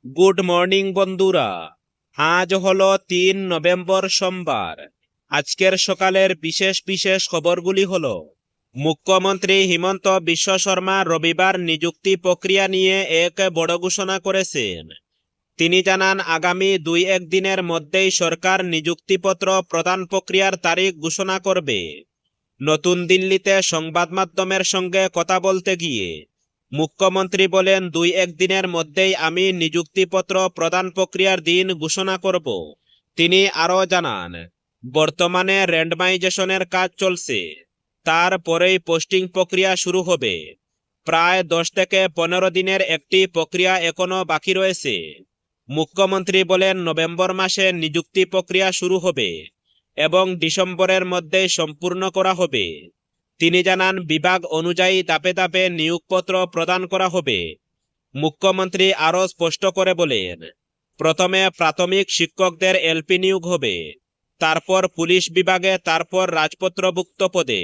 Good morning বন্ধুরা। আজ হলো 3 নভেম্বর সোমবার। আজকের সকালের বিশেষ বিশেষ খবরগুলি হলো: মুখ্যমন্ত্রী হিমন্ত বিশ্ব শর্মা রবিবার নিযুক্তি প্রক্রিয়া নিয়ে এক বড় ঘোষণা করেছেন। তিনি জানান, আগামী 2-1 দিনের মধ্যেই সরকার নিযুক্তিপত্র প্রদান প্রক্রিয়ার তারিখ ঘোষণা করবে। নতুন দিল্লিতে সংবাদ মাধ্যমের সঙ্গে কথা বলতে গিয়ে মুখ্যমন্ত্রী বলেন, 2-1 দিনের মধ্যেই আমি নিযুক্তিপত্র প্রদান প্রক্রিয়ার দিন ঘোষণা করব। তিনি আরও জানান, বর্তমানে র্যান্ডমাইজেশনের কাজ চলছে, তারপরেই পোস্টিং প্রক্রিয়া শুরু হবে। প্রায় 10 থেকে 15 দিনের একটি প্রক্রিয়া এখনো বাকি রয়েছে। মুখ্যমন্ত্রী বলেন, নভেম্বর মাসে নিযুক্তি প্রক্রিয়া শুরু হবে এবং ডিসেম্বরের মধ্যে সম্পূর্ণ করা হবে। তিনি জানান, বিভাগ অনুযায়ী ধাপে ধাপে নিয়োগপত্র প্রদান করা হবে। মুখ্যমন্ত্রী আরও স্পষ্ট করে বলেন, প্রথমে প্রাথমিক শিক্ষকদের এলপি নিয়োগ হবে, তারপর পুলিশ বিভাগে, তারপর রাজপত্রভুক্ত পদে,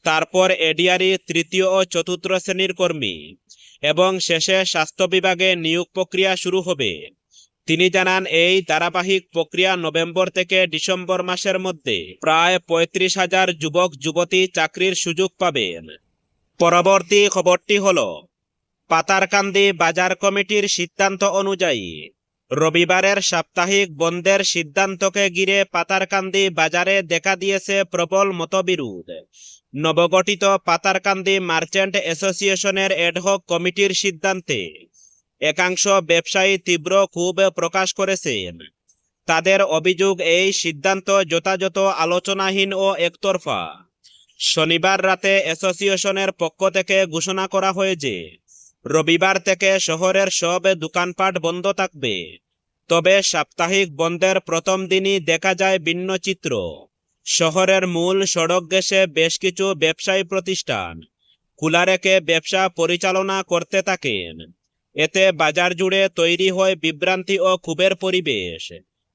তারপর এডিআরই তৃতীয় ও চতুর্থ শ্রেণীর কর্মী এবং শেষে স্বাস্থ্য বিভাগে নিয়োগ প্রক্রিয়া শুরু হবে। তিনি জানান, এই ধারাবাহিক প্রক্রিয়া নভেম্বর থেকে ডিসেম্বর মাসের মধ্যে প্রায় 35,000 যুবক যুবতী চাকরির সুযোগ পাবেন। পরবর্তী খবরটি হল, পাতারকান্দি বাজার কমিটির সিদ্ধান্ত অনুযায়ী রবিবারের সাপ্তাহিক বন্ধের সিদ্ধান্তকে ঘিরে পাতারকান্দি বাজারে দেখা দিয়েছে প্রবল মতবিরোধ। নবগঠিত পাতারকান্দি মার্চেন্ট অ্যাসোসিয়েশনের অ্যাডহক কমিটির সিদ্ধান্তে একাংশ ব্যবসায়ী তীব্র ক্ষোভ প্রকাশ করেছেন। তাদের অভিযোগ, এই সিদ্ধান্ত যথাযথ আলোচনাহীন ও একতরফা। শনিবার রাতে অ্যাসোসিয়েশনের পক্ষ থেকে ঘোষণা করা হয়েছে, রবিবার থেকে শহরের সব দোকানপাট বন্ধ থাকবে। তবে সাপ্তাহিক বন্ধের প্রথম দিনই দেখা যায় ভিন্ন চিত্র। শহরের মূল সড়ক ঘেঁষে বেশ কিছু ব্যবসায়ী প্রতিষ্ঠান খোলা রেখে ব্যবসা পরিচালনা করতে থাকেন। এতে বাজার জুড়ে তৈরি হয় বিভ্রান্তি ও ক্ষোভের পরিবেশ।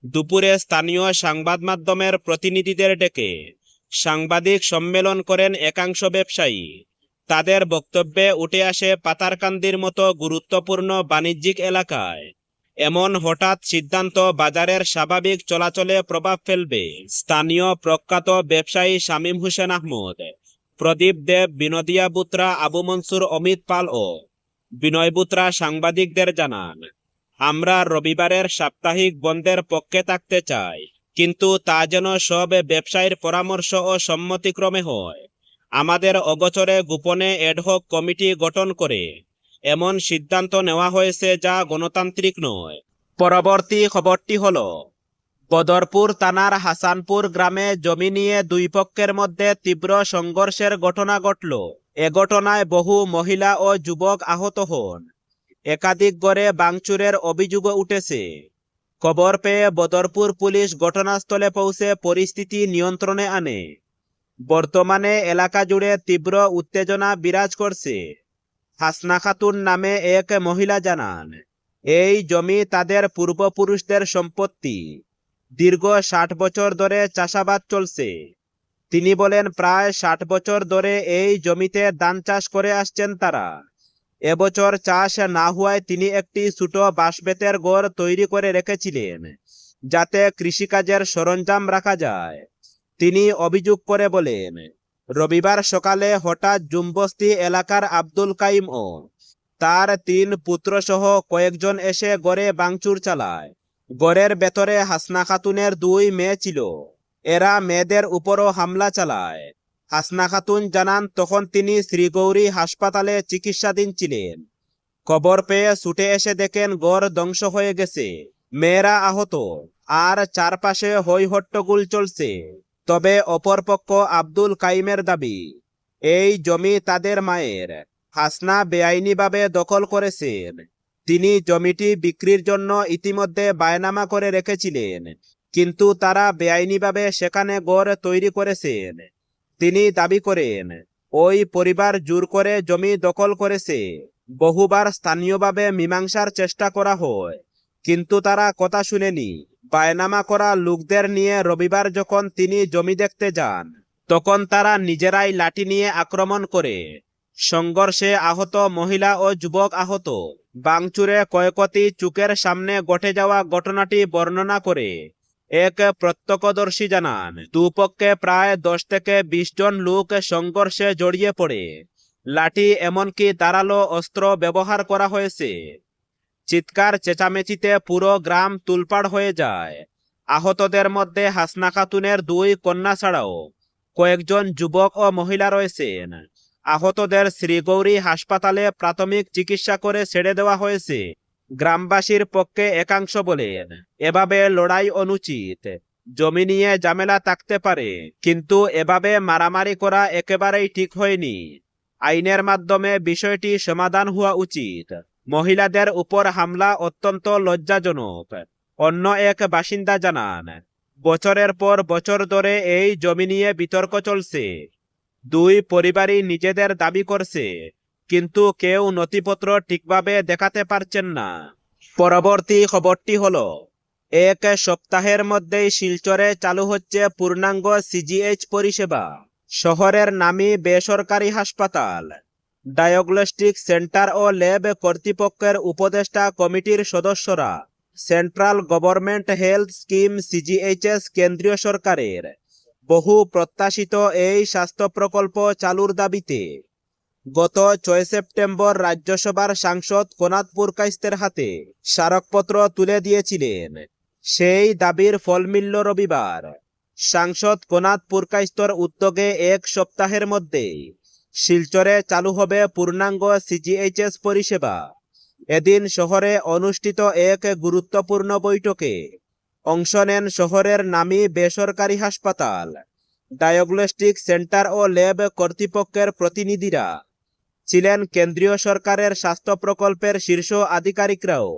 দুপুরে স্থানীয় সংবাদ মাধ্যমের প্রতিনিধিদের ডেকে সাংবাদিক সম্মেলন করেন একাংশ ব্যবসায়ী। তাদের বক্তব্যে উঠে আসে, পাতারকান্দির মতো গুরুত্বপূর্ণ বাণিজ্যিক এলাকায় এমন হঠাৎ সিদ্ধান্ত বাজারের স্বাভাবিক চলাচলে প্রভাব ফেলবে। স্থানীয় প্রখ্যাত ব্যবসায়ী শামীম হোসেন আহমদ, প্রদীপ দেব, বিনোদিয়া বুত্রা, আবু মনসুর, অমিত পাল ও বিনয় বুত্রা সাংবাদিকদের জানান, আমরা রবিবারের সাপ্তাহিক বন্ধের পক্ষে থাকতে চাই, কিন্তু তা যেন সব ব্যবসায়ীর পরামর্শ ও সম্মতিক্রমে হয়। আমাদের অগোচরে গোপনে অ্যাডহক কমিটি গঠন করে এমন সিদ্ধান্ত নেওয়া হয়েছে, যা গণতান্ত্রিক নয়। পরবর্তী খবরটি হল, বদরপুর থানার হাসানপুর গ্রামে জমি নিয়ে দুই পক্ষের মধ্যে তীব্র সংঘর্ষের ঘটনা ঘটল। এ ঘটনায় বহু মহিলা ও যুবক আহত হন। একাধিক ঘরে ভাঙচুরের অভিযোগ উঠেছে। খবর পেয়ে বদরপুর পুলিশ ঘটনাস্থলে পৌঁছে পরিস্থিতি নিয়ন্ত্রণে আনে। বর্তমানে এলাকা জুড়ে তীব্র উত্তেজনা বিরাজ করছে। হাসনা খাতুন নামে এক মহিলা জানান, এই জমি তাদের পূর্বপুরুষদের সম্পত্তি। দীর্ঘ 60 বছর ধরে চাষাবাদ চলছে। তিনি বলেন, প্রায় 60 বছর ধরে এই জমিতে ধান চাষ করে আসছেন তারা। এবছর চাষ না হওয়ায় তিনি একটি ছোট বাঁশ-বেতের ঘর তৈরি করে রেখেছিলেন, যাতে কৃষিকাজের সরঞ্জাম রাখা যায়। তিনি অভিযোগ করে বলেন, রবিবার সকালে হঠাৎ জুমবস্তি এলাকার আব্দুল কাইম ও তার 3 পুত্রসহ কয়েকজন এসে ঘরে ভাঙচুর চালায়। ঘরের ভেতরে হাসনা খাতুনের 2 মেয়ে ছিল। এরা মেয়েদের উপরও হামলা চালায়। হাসনা খাতুন জানান, তখন তিনি শ্রীগৌরী হাসপাতালে চিকিৎসাধীন ছিলেন। খবর পেয়ে ছুটে এসে দেখেন ঘর ধ্বংস হয়ে গেছে, মেয়েরা আহত, আর চারপাশে হই হট্টগোল চলছে। তবে অপরপক্ষ আব্দুল কাইমের দাবি, এই জমি তাদের মায়ের। হাসনা বেআইনিভাবে দখল করেছেন। তিনি জমিটি বিক্রির জন্য ইতিমধ্যে বায়নামা করে রেখেছিলেন, কিন্তু তারা বেআইনিভাবে সেখানে ঘর তৈরি করেছেন। তিনি দাবি করেন, ওই পরিবার জোর করে জমি দখল করেছে। বহুবার স্থানীয়ভাবে মীমাংসার চেষ্টা করা হয়, কিন্তু তারা কথা শুনেনি। বায়নামা করা লোকদের নিয়ে রবিবার যখন তিনি জমি দেখতে যান, তখন তারা নিজেরাই লাঠি নিয়ে আক্রমণ করে সংঘর্ষে আহত মহিলা ও যুবক আহত। বাংচুরে ক্ষয়ক্ষতি চোখের সামনে ঘটে যাওয়া ঘটনাটি বর্ণনা করে এক প্রত্যক্ষদর্শী জানান, দুপক্ষে প্রায় 10 থেকে 20 জন লোক সংঘর্ষে জড়িয়ে পড়ে। লাঠি এমনকি ধারালো অস্ত্র ব্যবহার করা হয়েছে। চিৎকার চেঁচামেচিতে পুরো গ্রাম তুলপাড় হয়ে যায়। আহতদের মধ্যে হাসনা খাতুনের 2 কন্যা ছাড়াও কয়েকজন যুবক ও মহিলা রয়েছেন। আহতদের শ্রীগৌরী হাসপাতালে প্রাথমিক চিকিৎসা করে ছেড়ে দেওয়া হয়েছে। গ্রামবাসীর পক্ষে একাংশ বলেন, এভাবে লড়াই অনুচিত। জমি নিয়ে ঝামেলা থাকতে পারে, কিন্তু এভাবে মারামারি করা একেবারেই ঠিক হয়নি। আইনের মাধ্যমে বিষয়টি সমাধান হওয়া উচিত। মহিলাদের উপর হামলা অত্যন্ত লজ্জাজনক। অন্য এক বাসিন্দা জানান, বছরের পর বছর ধরে এই জমি নিয়ে বিতর্ক চলছে। 2 পরিবারই নিজেদের দাবি করছে, কিন্তু কেউ নথিপত্র ঠিকভাবে দেখাতে পারছেন না। পরবর্তী খবরটি হলো, 1 সপ্তাহের মধ্যেই শিলচরে চালু হচ্ছে পূর্ণাঙ্গ সিজিএইচ পরিষেবা। শহরের নামী বেসরকারি হাসপাতাল, ডায়াগনস্টিক সেন্টার ও ল্যাব কর্তৃপক্ষের উপদেষ্টা কমিটির সদস্যরা central government health scheme CGHS কেন্দ্রীয় সরকারের বহু প্রত্যাশিত এই স্বাস্থ্য প্রকল্প চালুর দাবিতে গত 6 সেপ্টেম্বর রাজ্যসভার সাংসদ কোনাত পুরকাইস্তের হাতে স্মারকপত্র তুলে দিয়েছিলেন। সেই দাবির ফল মিলল রবিবার। সাংসদ কোনাত পুরকাইস্তর উদ্যোগে 1 সপ্তাহের মধ্যেই শিলচরে চালু হবে পূর্ণাঙ্গ সিজিএইচএস পরিষেবা। এদিন শহরে অনুষ্ঠিত এক গুরুত্বপূর্ণ বৈঠকে অংশ নেন শহরের নামী বেসরকারি হাসপাতাল, ডায়াগনস্টিক সেন্টার ও ল্যাব কর্তৃপক্ষের প্রতিনিধিরা। ছিলেন কেন্দ্রীয় সরকারের স্বাস্থ্য প্রকল্পের শীর্ষ আধিকারিকরাও।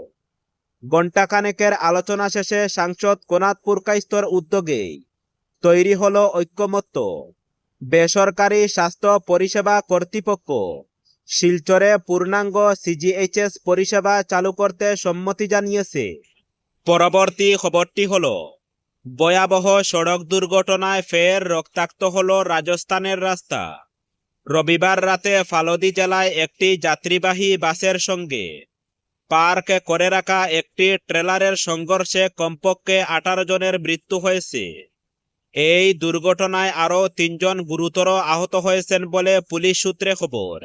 ঘণ্টাখানেকের আলোচনা শেষে সাংসদ কোনাত পুরকাইস্তর উদ্যোগেই তৈরি হলো ঐক্যমত্য। বেসরকারি স্বাস্থ্য পরিষেবা কর্তৃপক্ষ শিলচরে পূর্ণাঙ্গ সিজিএইচএস পরিষেবা চালু করতে সম্মতি জানিয়েছে। পরবর্তী খবরটি হলো, ভয়াবহ সড়ক দুর্ঘটনায় ফের রক্তাক্ত হলো রাজস্থানের রাস্তা। রবিবার রাতে ফালোদি জেলায় একটি যাত্রীবাহী বাসের সঙ্গে পার্ক করে রাখা একটি ট্রেলারের সংঘর্ষে কমপক্ষে 18 জনের মৃত্যু হয়েছে। এই দুর্ঘটনায় আরও 3 জন গুরুতর আহত হয়েছেন বলে পুলিশ সূত্রে খবর।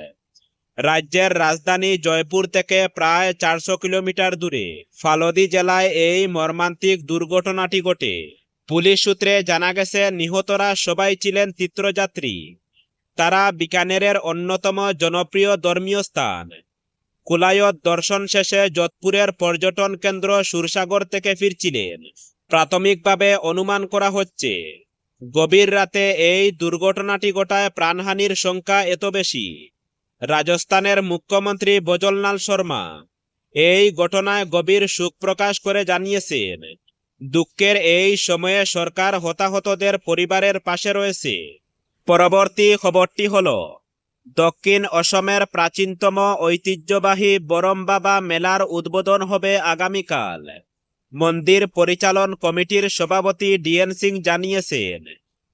রাজ্যের রাজধানী জয়পুর থেকে প্রায় 400 কিলোমিটার দূরে ফালোদি জেলায় এই মর্মান্তিক দুর্ঘটনাটি ঘটে। পুলিশ সূত্রে জানা গেছে, নিহতরা সবাই ছিলেন তীর্থযাত্রী। তারা বিকানেরের অন্যতম জনপ্রিয় ধর্মীয় স্থান কুলায়ত দর্শন শেষে যোধপুরের পর্যটন কেন্দ্র সুরসাগর থেকে ফিরছিলেন। প্রাথমিকভাবে অনুমান করা হচ্ছে, গভীর রাতে এই দুর্ঘটনাটি ঘটায় প্রাণহানির সংখ্যা এত বেশি। রাজস্থানের মুখ্যমন্ত্রী ভজনলাল শর্মা এই ঘটনায় গভীর শোক প্রকাশ করে জানিয়েছেন, দুঃখের এই সময়ে সরকার হতাহতদের পরিবারের পাশে রয়েছে। পরবর্তী খবরটি হলো, দক্ষিণ অসমের প্রাচীনতম ঐতিহ্যবাহী বরমবাবা মেলার উদ্বোধন হবে আগামীকাল। মন্দির পরিচালন কমিটির সভাপতি ডিএন সিং জানিয়েছেন,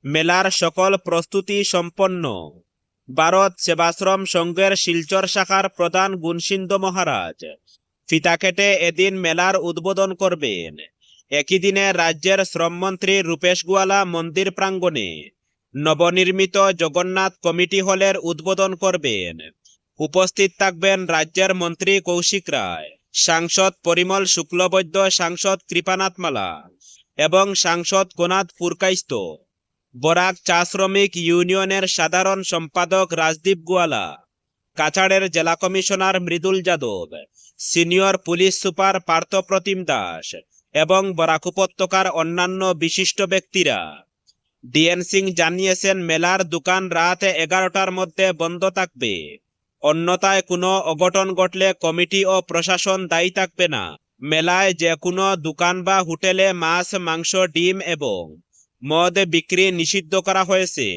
মেলার সকল প্রস্তুতি সম্পন্ন। ভারত সেবাশ্রম সংঘের শিলচর শাখার প্রধান গুণসিন্ধ মহারাজ ফিতা কেটে এদিন মেলার উদ্বোধন করবেন। একই দিনে রাজ্যের শ্রমমন্ত্রী রূপেশ গোয়ালা মন্দির প্রাঙ্গণে নবনির্মিত জগন্নাথ কমিটি হলের উদ্বোধন করবেন। উপস্থিত থাকবেন রাজ্যের মন্ত্রী কৌশিক রায়, সাংসদ পরিমল শুক্লবৈদ্য, সাংসদ কৃপানাথ মালা এবং সাংসদ কোনাত পুরকাইস্ত। বরাক চা শ্রমিক ইউনিয়নের সাধারণ সম্পাদক রাজদীপ গোয়ালা, কাছাড়ের জেলা commissioner Mridul Yadav, senior police super Parthapratim Das এবং বরাক উপত্যকার অন্যান্য বিশিষ্ট ব্যক্তিরা। ডিএন সিং জানিয়েছেন, মেলার দোকান রাত 11টার মধ্যে বন্ধ থাকবে। অন্যথায় কোনো অঘটন ঘটলে কমিটি ও প্রশাসন দায়ী থাকবে না। মেলায় যে কোনো দোকান বা হোটেলে মাছ, মাংস, ডিম এবং মদ বিক্রি নিষিদ্ধ করা হয়েছে।